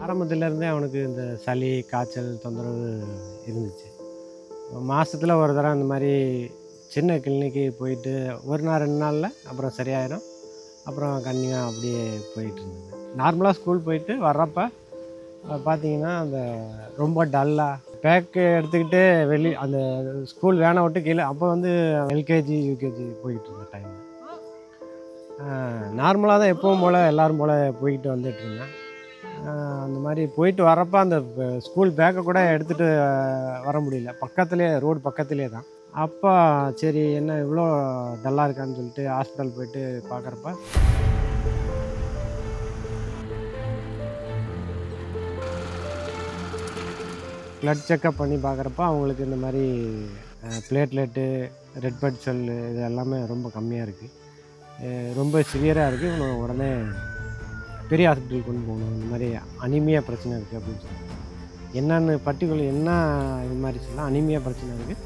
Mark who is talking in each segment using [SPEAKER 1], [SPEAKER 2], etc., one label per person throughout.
[SPEAKER 1] ஆரம்பத்துலேருந்தே அவனுக்கு இந்த சளி, காய்ச்சல் தொந்தரவு இருந்துச்சு. மாசத்துல ஒரு தடவ அந்த மாரி சின்ன கிளினிக்கு போயிட்டு 1 நாள் 2 நாள்ல அப்புறம் சரியாயிரும். அப்புறம் கன்டினியூவா அப்படியே போயிட்டுருந்தது. நார்மலா ஸ்கூல் போயிட்டு வர்றப்ப பார்த்தீங்கன்னா, அந்த ரொம்ப டல்லா பேக்கு எடுத்துக்கிட்டு அந்த ஸ்கூல் வேனை விட்டு கீழ அப்போ வந்து எல்கேஜி, யூகேஜி போயிட்டுருந்த டைம். நார்மலா தான் எப்பவும் போல எல்லாரும் போல போய்கிட்டு வந்துட்டுருந்தேன். அந்த மாரி போயிட்டு வரப்ப அந்த ஸ்கூல் பேக்கை கூட எடுத்துகிட்டு வர முடியல. பக்கத்திலேயே ரோடு பக்கத்திலேயே தான். அப்போ சரி என்ன இவ்வளோ டல்லா இருக்கான்னு சொல்லிட்டு ஹாஸ்பிட்டல் போயிட்டு பார்க்குறப்ப ப்ளட் செக்கப் பண்ணி பார்க்குறப்ப அவங்களுக்கு இந்த மாதிரி பிளேட்லெட்டு, ரெட் பிளட் செல்லு இது எல்லாமே ரொம்ப கம்மியாக இருக்குது. ரொம்ப சிவியராக இருக்குது. இவனை உடனே பெரிய ஹாஸ்பிட்டலுக்கு கொண்டு போகணும். இந்த மாதிரி அனீமியா பிரச்சனை இருக்குது அப்படின்னு சொன்னாங்க. என்னென்னு பர்டிகுலர் என்ன இது மாதிரி சொல்லலாம் அனீமியா பிரச்சனை இருக்குது,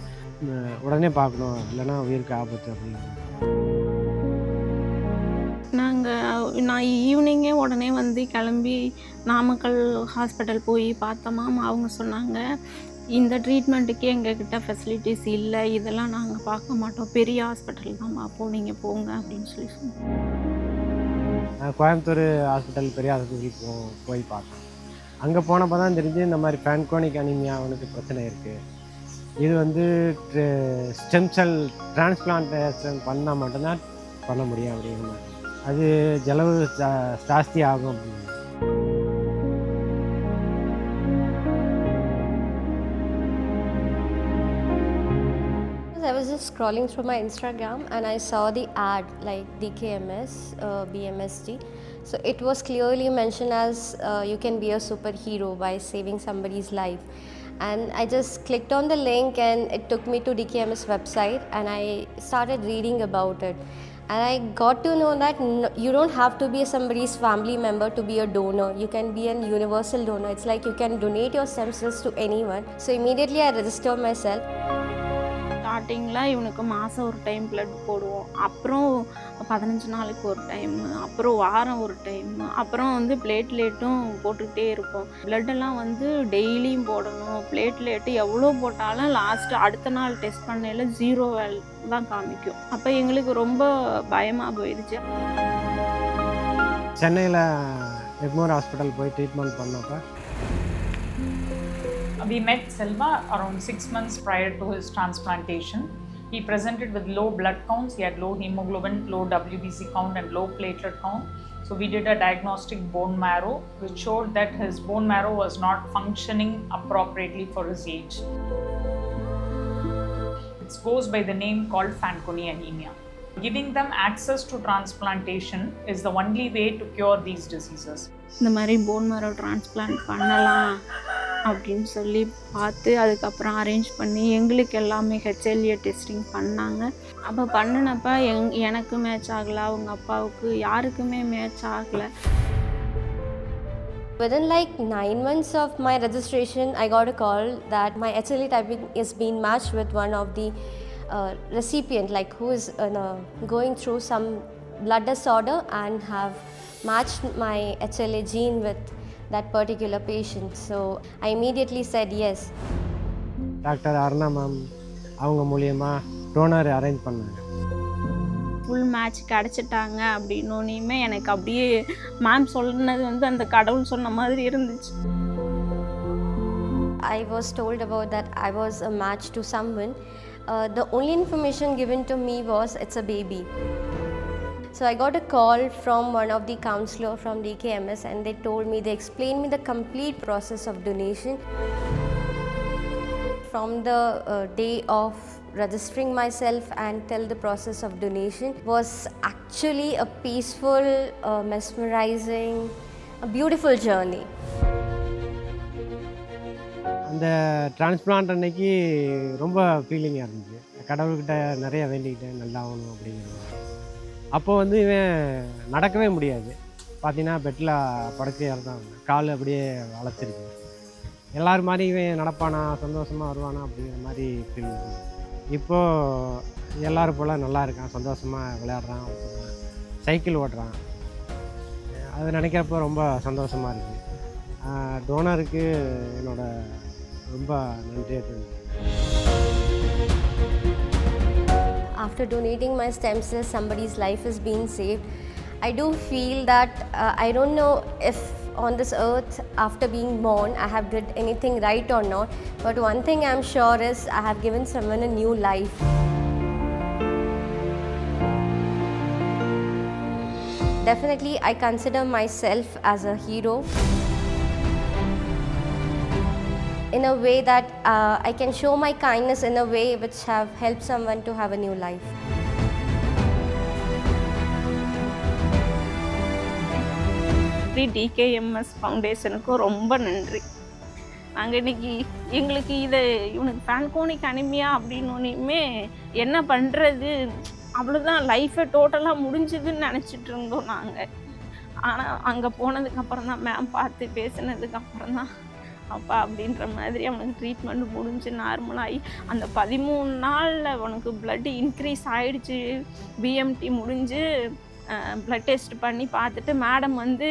[SPEAKER 1] உடனே பார்க்கணும் இல்லைன்னா உயிருக்கு ஆபத்து அப்படின்னு.
[SPEAKER 2] நான் ஈவினிங்கே உடனே வந்து கிளம்பி நாமக்கல் ஹாஸ்பிட்டல் போய் பார்த்தோமா. அவங்க சொன்னாங்க, இந்த ட்ரீட்மெண்ட்டுக்கே எங்ககிட்ட ஃபெசிலிட்டிஸ் இல்லை, இதெல்லாம் நாங்கள் பார்க்க மாட்டோம், பெரிய ஹாஸ்பிட்டல் தான் பார்ப்போம், நீங்கள் போங்க அப்படின்னு சொல்லி சொன்னாங்க.
[SPEAKER 1] நான் கோயம்புத்தூர் ஹாஸ்பிட்டல் பெரிய ஹாஸ்பிட்டலுக்கு போய் பார்த்தேன். அங்கே போனப்போ தான் தெரிஞ்சு இந்த மாதிரி ஃபேன்கோனிக் அனீமியா அவனுக்கு பிரச்சனை இருக்குது. இது வந்து ஸ்டெம் செல் டிரான்ஸ்பிளான்டேஷன் பண்ணால் மட்டும்தான் பண்ண முடியும் அப்படிங்கிற மாதிரி. அது செலவு ஜாஸ்தி ஆகும் அப்படின்னு.
[SPEAKER 3] I was just scrolling through my Instagram and I saw the ad like DKMS, BMSG. So it was clearly mentioned as you can be a superhero by saving somebody's life. And I just clicked on the link and it took me to DKMS website and I started reading about it. And I got to know that you don't have to be somebody's family member to be a donor. You can be a universal donor. It's like you can donate your stem cells to anyone. So immediately I registered myself.
[SPEAKER 2] ஸ்டார்டிங்கில் இவனுக்கு மாதம் ஒரு time blood போடுவோம், அப்புறம் 15 நாளைக்கு ஒரு time, அப்புறம் வாரம் ஒரு டைம், அப்புறம் வந்து பிளேட்லெட்டும் போட்டுக்கிட்டே இருப்போம். பிளட்டெல்லாம் வந்து டெய்லியும் போடணும். பிளேட்லெட்டு எவ்வளோ போட்டாலும் லாஸ்ட்டு அடுத்த நாள் டெஸ்ட் பண்ணையில் 0 தான் காமிக்கும். அப்போ எங்களுக்கு ரொம்ப பயமாக போயிடுச்சு.
[SPEAKER 1] சென்னையில் எக்மோர் ஹாஸ்பிட்டல் போய் ட்ரீட்மெண்ட் பண்ணப்போ
[SPEAKER 4] we met Selva around 6 months prior to his transplantation. He presented with low blood counts. He had low hemoglobin, low WBC count and low platelet count. So we did a diagnostic bone marrow which showed that his bone marrow was not functioning appropriately for his age. It goes by the name called Fanconi anemia. Giving them access to transplantation is the only way to cure these diseases.
[SPEAKER 2] இந்த மாதிரி phone மேரோ transplant பண்ணலாம் அப்படின்னு சொல்லி பார்த்து அதுக்கப்புறம் arrange பண்ணி எங்களுக்கு எல்லாமே ஹெச்எல்ஏ டெஸ்டிங் பண்ணாங்க. அப்போ பண்ணினப்ப எனக்கு மேட்ச் ஆகலை, அவங்க அப்பாவுக்கு யாருக்குமே மேட்ச் ஆகலை.
[SPEAKER 3] Within like 9 months of my registration, I got a call that my HLA typing is being matched with one of the recipient, like who is going through some blood disorder and have matched my HLA gene with that particular patient. So I immediately said yes.
[SPEAKER 1] Doctor Aruna ma'am அவங்க மூலியமாக donor arrange பண்ணாங்க.
[SPEAKER 2] Full match கிடச்சிட்டாங்க அப்படின்னோனையுமே எனக்கு அப்படியே ma'am சொன்னது வந்து அந்த கடவுள் சொன்ன மாதிரி இருந்துச்சு.
[SPEAKER 3] I was told about that I was a match to someone. The only information given to me was it's a baby. So I got a call from one of the counselor from DKMS and they explained me the complete process of donation. From the day of registering myself and till the process of donation was actually a peaceful, mesmerizing, a beautiful journey.
[SPEAKER 1] அந்த transplant அன்னைக்கு ரொம்ப ஃபீலிங்காக இருந்துச்சு. கடவுள்கிட்ட நிறைய வேண்டிக்கிட்டேன் நல்லா ஆகணும் அப்படிங்கிறது. அப்போ வந்து இவன் நடக்கவே முடியாது. பார்த்தீங்கன்னா பெட்டில் படுக்கையாக தான் கால் அப்படியே வளைச்சிருக்கு. எல்லோரும் மாதிரி இவன் நடப்பானா, சந்தோஷமாக வருவானா அப்படிங்கிற மாதிரி ஃபீல் இருந்துச்சு. இப்போது எல்லோரும் போல் நல்லா இருக்கான், சந்தோஷமாக விளையாடுறான், சைக்கிள் ஓட்டுறான். அது நினைக்கிறப்போ ரொம்ப சந்தோஷமாக இருக்குது. டோனருக்கு என்னோட ரொம்ப நன்றியை தெரிவிக்கிறேன்.
[SPEAKER 3] After donating my stem cells, somebody's life is being saved. I do feel that I don't know if on this earth after being born I have did anything right or not, but one thing I'm sure is I have given someone a new life. Definitely I consider myself as a hero in a way that I can show my kindness in a way which have helped someone to have a new life.
[SPEAKER 2] டிகேஎம்எஸ் ஃபவுண்டேஷனுக்கு ரொம்ப நன்றி. நாங்கள் இன்றைக்கி எங்களுக்கு இவனுக்கு ஃப்ரான்கோனிக் anaemia அப்படின்னோனையுமே என்ன பண்ணுறது, அவ்வளோதான் லைஃப்பை டோட்டலாக முடிஞ்சுதுன்னு நினச்சிட்டு இருந்தோம் நாங்கள். ஆனால் அங்கே போனதுக்கப்புறம் தான் மேம் பார்த்து பேசினதுக்கப்புறம் தான் அப்பா அப்படின்ற மாதிரி அவனுக்கு ட்ரீட்மெண்ட் முடிஞ்சு நார்மலாகி அந்த 13 நாளில் அவனுக்கு ப்ளட்டு இன்க்ரீஸ் ஆகிடுச்சு. பிஎம்டி முடிஞ்சு ப்ளட் டெஸ்ட் பண்ணி பார்த்துட்டு மேடம் வந்து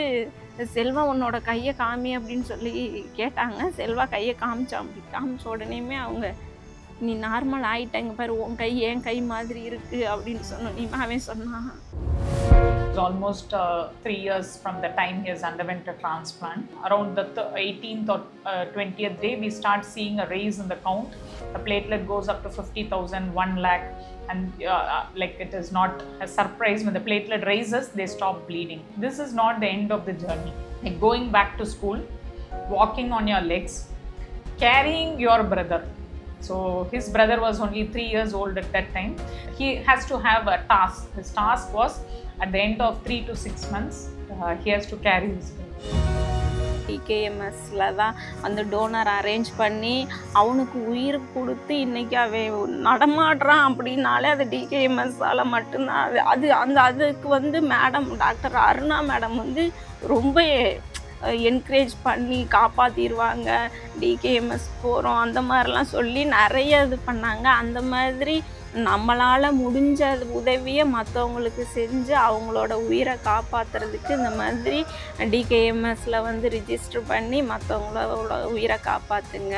[SPEAKER 2] செல்வா உன்னோட கையை காமி அப்படின்னு சொல்லி கேட்டாங்க. செல்வா கையை காமிச்ச உடனேயுமே அவங்க நீ நார்மல் ஆகிட்டாங்க பாரு, உன் கை என் கை மாதிரி இருக்குது அப்படின்னு சொன்னோன்னே அவன் சொன்னான்.
[SPEAKER 4] It's almost 3 years from the time he has underwent a transplant. Around the 18th or 20th day, we start seeing a raise in the count. The platelet goes up to 50,000, 1 lakh, and like it is not a surprise when the platelet raises, they stop bleeding. This is not the end of the journey. Like going back to school, walking on your legs, carrying your brother. So his brother was only 3 years old at that time. He has to have a task. His task was at the end of 3 to 6 months, he has to carry his brother.
[SPEAKER 2] டிகேஎம்எஸ்ல தான் அந்த donor arrange பண்ணி அவனுக்கு உயிர் கொடுத்து இன்றைக்கி அவன் நடமாடுறான் அப்படின்னாலே அது டிகேஎம்எஸ்ஸால் மட்டும்தான். அதுக்கு வந்து மேடம் டாக்டர் அருணா மேடம் வந்து ரொம்ப என்கரேஜ் பண்ணி காப்பாற்றிடுவாங்க, டிகேஎம்எஸ் போகிறோம் அந்த மாதிரிலாம் சொல்லி நிறைய இது பண்ணாங்க. அந்த மாதிரி நம்மளால் முடிஞ்ச உதவியை மற்றவங்களுக்கு செஞ்சு அவங்களோட உயிரை காப்பாற்றுறதுக்கு இந்த மாதிரி டிகேஎம்எஸ்ல வந்து ரிஜிஸ்டர் பண்ணி மற்றவங்களோட உயிரை காப்பாற்றுங்க.